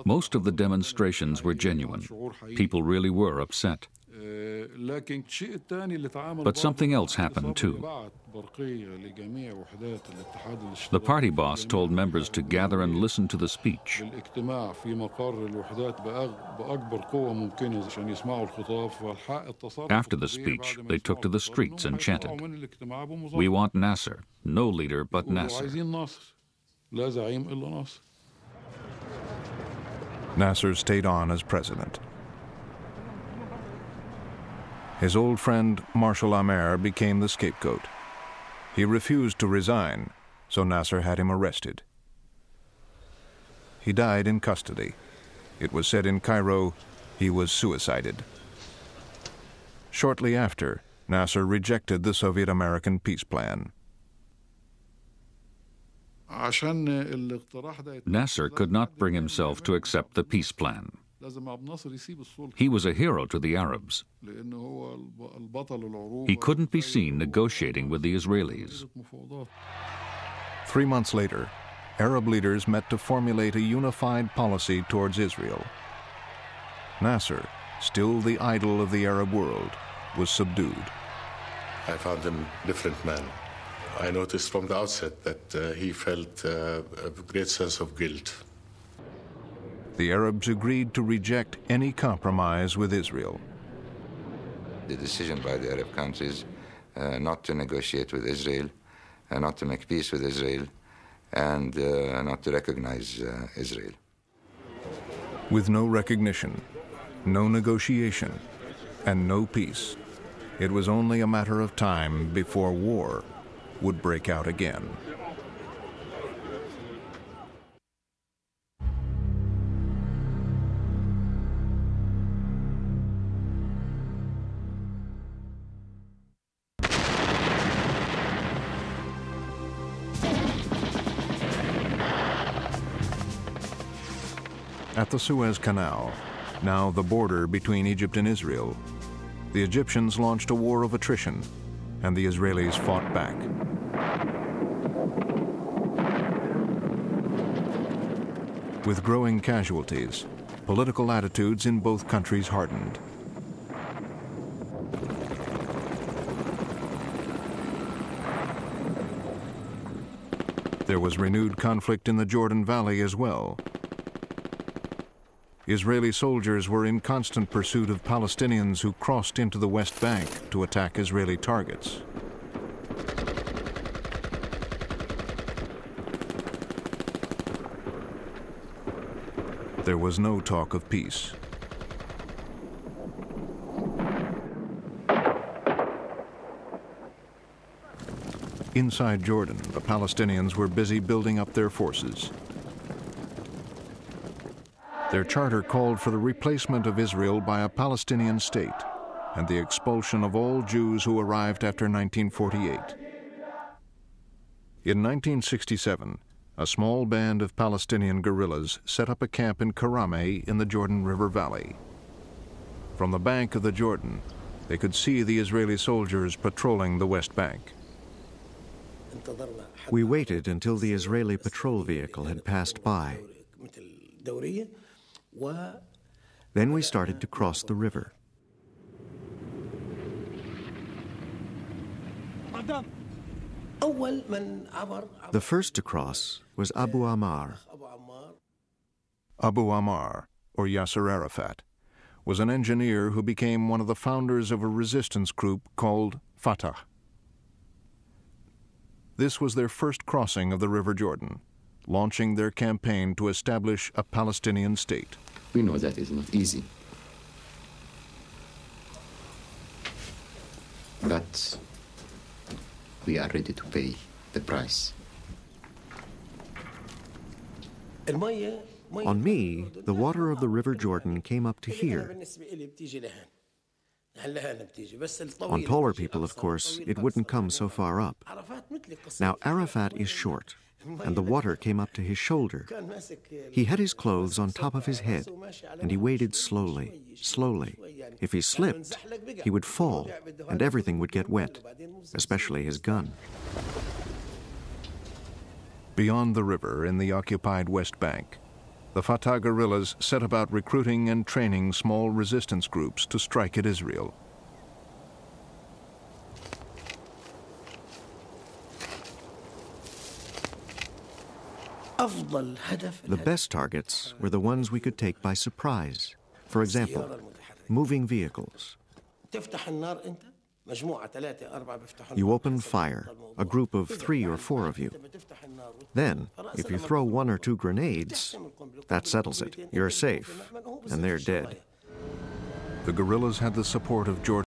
Most of the demonstrations were genuine. People really were upset. But something else happened too. The party boss told members to gather and listen to the speech. After the speech, they took to the streets and chanted, "We want Nasser, no leader but Nasser." Nasser stayed on as president. His old friend Marshal Amer became the scapegoat. He refused to resign, so Nasser had him arrested. He died in custody. It was said in Cairo he was suicided. Shortly after, Nasser rejected the Soviet-American peace plan. Nasser could not bring himself to accept the peace plan. He was a hero to the Arabs. He couldn't be seen negotiating with the Israelis. 3 months later, Arab leaders met to formulate a unified policy towards Israel. Nasser, still the idol of the Arab world, was subdued. I found him a different man. I noticed from the outset that he felt a great sense of guilt. The Arabs agreed to reject any compromise with Israel. The decision by the Arab countries not to negotiate with Israel, not to make peace with Israel, and not to recognize Israel. With no recognition, no negotiation, and no peace, it was only a matter of time before war would break out again. At the Suez Canal, now the border between Egypt and Israel, the Egyptians launched a war of attrition, and the Israelis fought back. With growing casualties, political attitudes in both countries hardened. There was renewed conflict in the Jordan Valley as well. Israeli soldiers were in constant pursuit of Palestinians who crossed into the West Bank to attack Israeli targets. There was no talk of peace. Inside Jordan, the Palestinians were busy building up their forces. Their charter called for the replacement of Israel by a Palestinian state and the expulsion of all Jews who arrived after 1948. In 1967, a small band of Palestinian guerrillas set up a camp in Karame in the Jordan River Valley. From the bank of the Jordan, they could see the Israeli soldiers patrolling the West Bank. We waited until the Israeli patrol vehicle had passed by. Then we started to cross the river. The first to cross was Abu Ammar. Abu Ammar, or Yasser Arafat, was an engineer who became one of the founders of a resistance group called Fatah. This was their first crossing of the River Jordan, launching their campaign to establish a Palestinian state. We know that is not easy. But we are ready to pay the price. On me, the water of the River Jordan came up to here. On taller people, of course, it wouldn't come so far up. Now, Arafat is short, and the water came up to his shoulder. He had his clothes on top of his head, and he waded slowly, slowly. If he slipped, he would fall, and everything would get wet, especially his gun. Beyond the river, in the occupied West Bank, the Fatah guerrillas set about recruiting and training small resistance groups to strike at Israel. The best targets were the ones we could take by surprise. For example, moving vehicles. You open fire, a group of 3 or 4 of you. Then, if you throw 1 or 2 grenades, that settles it. You're safe, and they're dead. The guerrillas had the support of Jordan.